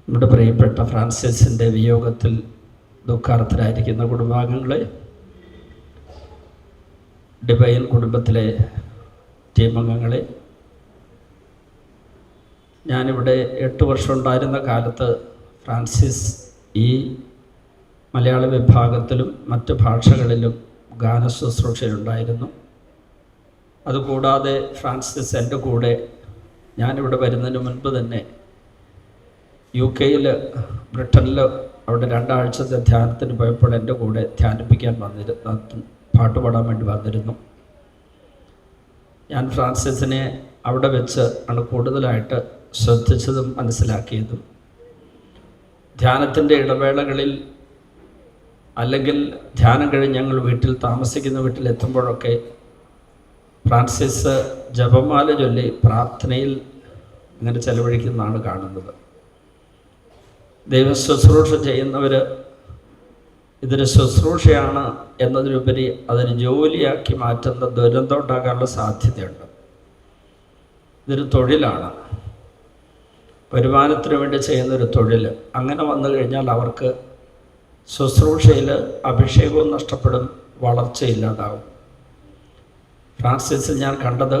നമ്മുടെ പ്രിയപ്പെട്ട ഫ്രാൻസിസിൻ്റെ വിയോഗത്തിൽ ദുഃഖാർത്തരായിരിക്കുന്ന കുടുംബാംഗങ്ങളെ, ഡിവൈൻ കുടുംബത്തിലെ ടീമംഗങ്ങളെ, ഞാനിവിടെ 8 വർഷം ഉണ്ടായിരുന്ന കാലത്ത് ഫ്രാൻസിസ് ഈ മലയാള വിഭാഗത്തിലും മറ്റ് ഭാഷകളിലും ഗാന ശുശ്രൂഷയുണ്ടായിരുന്നു. അതുകൂടാതെ ഫ്രാൻസിസ് എൻ്റെ കൂടെ ഞാനിവിടെ വരുന്നതിന് മുൻപ് തന്നെ UK-ൽ ബ്രിട്ടനിൽ അവിടെ 2 ആഴ്ചത്തെ ധ്യാനത്തിന് പോയപ്പോൾ എൻ്റെ കൂടെ ധ്യാനിപ്പിക്കാൻ പാട്ടുപാടാൻ വേണ്ടി വന്നിരുന്നു. ഞാൻ ഫ്രാൻസിസിനെ അവിടെ വെച്ച് ആണ് കൂടുതലായിട്ട് ശ്രദ്ധിച്ചതും മനസ്സിലാക്കിയതും. ധ്യാനത്തിൻ്റെ ഇടവേളകളിൽ അല്ലെങ്കിൽ ധ്യാനം കഴിഞ്ഞ് ഞങ്ങൾ താമസിക്കുന്ന വീട്ടിലെത്തുമ്പോഴൊക്കെ ഫ്രാൻസിസ് ജപമാല ചൊല്ലി പ്രാർത്ഥനയിൽ അങ്ങനെ ചെലവഴിക്കുന്നതാണ് കാണുന്നത്. ദൈവ ശുശ്രൂഷ ചെയ്യുന്നവർ ഇതൊരു ശുശ്രൂഷയാണ് എന്നതിലുപരി അതൊരു ജോലിയാക്കി മാറ്റുന്ന ദുരന്തം ഉണ്ടാകാനുള്ള സാധ്യതയുണ്ട്. ഇതൊരു തൊഴിലാണ്, വരുമാനത്തിന് വേണ്ടി ചെയ്യുന്നൊരു തൊഴിൽ. അങ്ങനെ വന്നു കഴിഞ്ഞാൽ അവർക്ക് ശുശ്രൂഷയിൽ അഭിഷേകവും നഷ്ടപ്പെടും, വളർച്ചയില്ലാതാവും. ഫ്രാൻസിസിൽ ഞാൻ കണ്ടത്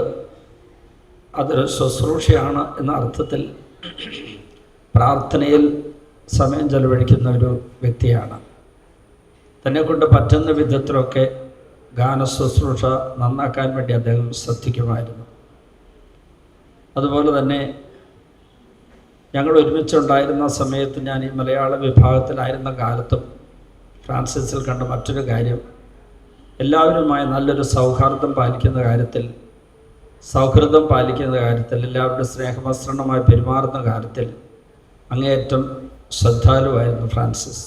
അതൊരു ശുശ്രൂഷയാണ് എന്ന അർത്ഥത്തിൽ പ്രാർത്ഥനയിൽ സമയം ചെലവഴിക്കുന്ന ഒരു വ്യക്തിയാണ്. തന്നെക്കൊണ്ട് പറ്റുന്ന വിധത്തിലൊക്കെ ഗാന ശുശ്രൂഷ നന്നാക്കാൻ വേണ്ടി അദ്ദേഹം ശ്രദ്ധിക്കുമായിരുന്നു. അതുപോലെ തന്നെ ഞങ്ങൾ ഒരുമിച്ചുണ്ടായിരുന്ന സമയത്ത്, ഞാൻ ഈ മലയാള വിഭാഗത്തിലായിരുന്ന കാലത്തും ഫ്രാൻസിസിൽ കണ്ട മറ്റൊരു കാര്യം, എല്ലാവരുമായി നല്ലൊരു സൗഹൃദം പാലിക്കുന്ന കാര്യത്തിൽ, എല്ലാവരുടെ സ്നേഹമസൃണമായി പെരുമാറുന്ന കാര്യത്തിൽ അങ്ങേയറ്റം ശ്രദ്ധാലുവായിരുന്നു ഫ്രാൻസിസ്.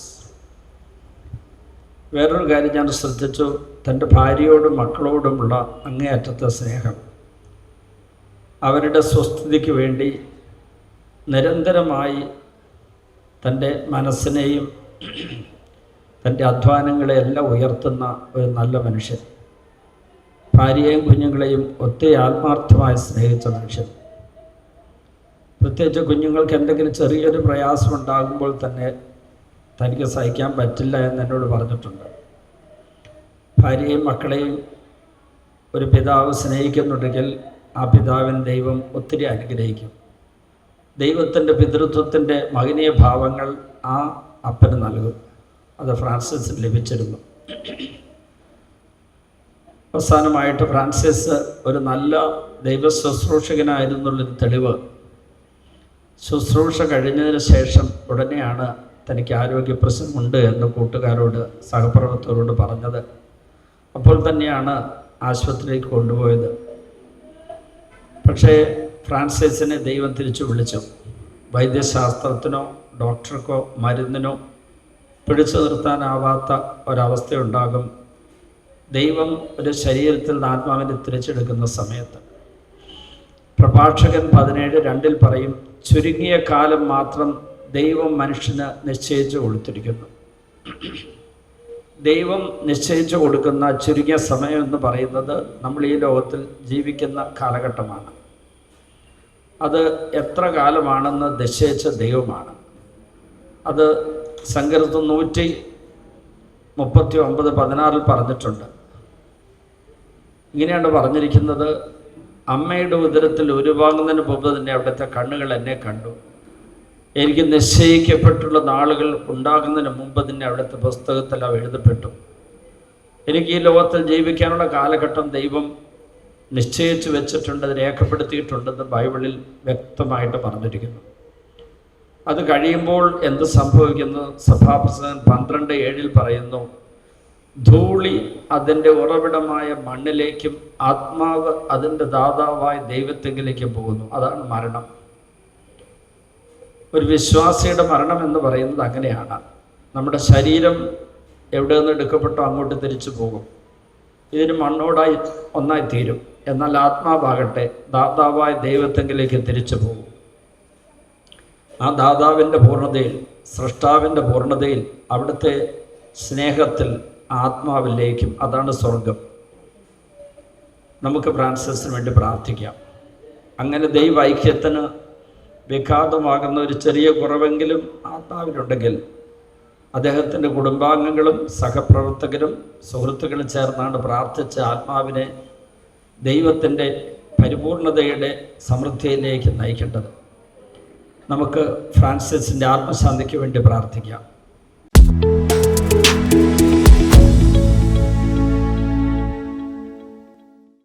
വേറൊരു കാര്യം ഞാൻ ശ്രദ്ധിച്ചു, തൻ്റെ ഭാര്യയോടും മക്കളോടുമുള്ള അങ്ങേയറ്റത്തെ സ്നേഹം. അവരുടെ സ്വസ്ഥതയ്ക്ക് വേണ്ടി നിരന്തരമായി തൻ്റെ മനസ്സിനെയും തൻ്റെ അധ്വാനങ്ങളെയെല്ലാം ഉയർത്തുന്ന ഒരു നല്ല മനുഷ്യൻ. ഭാര്യയെയും കുഞ്ഞുങ്ങളെയും ഒത്തിരി ആത്മാർത്ഥമായി സ്നേഹിച്ച മനുഷ്യൻ. പ്രത്യേകിച്ച് കുഞ്ഞുങ്ങൾക്ക് എന്തെങ്കിലും ചെറിയൊരു പ്രയാസം ഉണ്ടാകുമ്പോൾ തന്നെ തനിക്ക് സഹിക്കാൻ പറ്റില്ല എന്ന് എന്നോട് പറഞ്ഞിട്ടുണ്ട്. ഭാര്യയെയും മക്കളെയും ഒരു പിതാവ് സ്നേഹിക്കുന്നുണ്ടെങ്കിൽ ആ പിതാവിന് ദൈവം ഒത്തിരി അനുഗ്രഹിക്കും. ദൈവത്തിൻ്റെ പിതൃത്വത്തിൻ്റെ മഹനീയ ഭാവങ്ങൾ ആ അപ്പന് നൽകും. അത് ഫ്രാൻസിസിന് ലഭിച്ചിരുന്നു. അവസാനമായിട്ട് ഫ്രാൻസിസ് ഒരു നല്ല ദൈവ ശുശ്രൂഷകനായിരുന്നുള്ളൊരു തെളിവ്, ശുശ്രൂഷ കഴിഞ്ഞതിന് ശേഷം ഉടനെയാണ് തനിക്ക് ആരോഗ്യപ്രശ്നമുണ്ട് എന്ന് കൂട്ടുകാരോട്, സഹപ്രവർത്തകരോട് പറഞ്ഞത്. അപ്പോൾ തന്നെയാണ് ആശുപത്രിയിലേക്ക് കൊണ്ടുപോയത്. പക്ഷേ ഫ്രാൻസിസിനെ ദൈവം തിരിച്ചു വിളിച്ചു. വൈദ്യശാസ്ത്രത്തിനോ ഡോക്ടർക്കോ മരുന്നിനോ പിടിച്ചു നിർത്താനാവാത്ത ഒരവസ്ഥയുണ്ടാകും ദൈവം ഒരു ശരീരത്തിൽ നിന്ന് ആത്മാവിനെ തിരിച്ചെടുക്കുന്ന സമയത്ത്. പ്രഭാഷകൻ 17:2 പറയും, ചുരുങ്ങിയ കാലം മാത്രം ദൈവം മനുഷ്യന് നിശ്ചയിച്ചു കൊടുത്തിരിക്കുന്നു. ദൈവം നിശ്ചയിച്ചു കൊടുക്കുന്ന ചുരുങ്ങിയ സമയം എന്ന് പറയുന്നത് നമ്മൾ ഈ ലോകത്തിൽ ജീവിക്കുന്ന കാലഘട്ടമാണ്. അത് എത്ര കാലമാണെന്ന് നിശ്ചയിച്ച ദൈവമാണ്. അത് സങ്കീർത്തനം 139:16 പറഞ്ഞിട്ടുണ്ട്. ഇങ്ങനെയാണ് പറഞ്ഞിരിക്കുന്നത്, അമ്മയുടെ ഉദരത്തിൽ ഉരുവാകുന്നതിന് മുമ്പ് തന്നെ അവിടുത്തെ കണ്ണുകൾ എന്നെ കണ്ടു. എനിക്ക് നിശ്ചയിക്കപ്പെട്ടുള്ള നാളുകൾ ഉണ്ടാകുന്നതിന് മുമ്പ് തന്നെ അവിടുത്തെ പുസ്തകത്തിൽ അവ എഴുതപ്പെട്ടു. എനിക്ക് ഈ ലോകത്തിൽ ജീവിക്കാനുള്ള കാലഘട്ടം ദൈവം നിശ്ചയിച്ചു വെച്ചിട്ടുണ്ട്, അത് രേഖപ്പെടുത്തിയിട്ടുണ്ടെന്ന് ബൈബിളിൽ വ്യക്തമായിട്ട് പറഞ്ഞിരിക്കുന്നു. അത് കഴിയുമ്പോൾ എന്ത് സംഭവിക്കുന്നു? സഭാപ്രസംഗം 12:7 പറയുന്നു, ധൂളി അതിൻ്റെ ഉറവിടമായ മണ്ണിലേക്കും ആത്മാവ് അതിൻ്റെ ദാതാവായ ദൈവത്തെങ്കിലേക്കും പോകുന്നു. അതാണ് മരണം. ഒരു വിശ്വാസിയുടെ മരണം എന്ന് പറയുന്നത് അങ്ങനെയാണ്. നമ്മുടെ ശരീരം എവിടെ നിന്ന് എടുക്കപ്പെട്ടോ അങ്ങോട്ട് തിരിച്ചു പോകും. ഇതിന് മണ്ണോടായി ഒന്നായി തീരും. എന്നാൽ ആത്മാവാകട്ടെ ദാതാവായ ദൈവത്തെങ്കിലേക്ക് തിരിച്ചു പോകും. ആ ദാതാവിൻ്റെ പൂർണ്ണതയിൽ, സൃഷ്ടാവിൻ്റെ പൂർണ്ണതയിൽ, അവിടുത്തെ സ്നേഹത്തിൽ ആത്മാവിലേക്കും. അതാണ് സ്വർഗം. നമുക്ക് ഫ്രാൻസിസിന് വേണ്ടി പ്രാർത്ഥിക്കാം. അങ്ങനെ ദൈവ ഐക്യത്തിന് വിഘാതമാകുന്ന ഒരു ചെറിയ കുറവെങ്കിലും ആത്മാവിനുണ്ടെങ്കിൽ അദ്ദേഹത്തിൻ്റെ കുടുംബാംഗങ്ങളും സഹപ്രവർത്തകരും സുഹൃത്തുക്കളും ചേർന്നാണ് പ്രാർത്ഥിച്ച ആത്മാവിനെ ദൈവത്തിൻ്റെ പരിപൂർണതയുടെ സമൃദ്ധിയിലേക്ക് നയിക്കേണ്ടത്. നമുക്ക് ഫ്രാൻസിസിൻ്റെ ആത്മശാന്തിക്ക് വേണ്ടി പ്രാർത്ഥിക്കാം.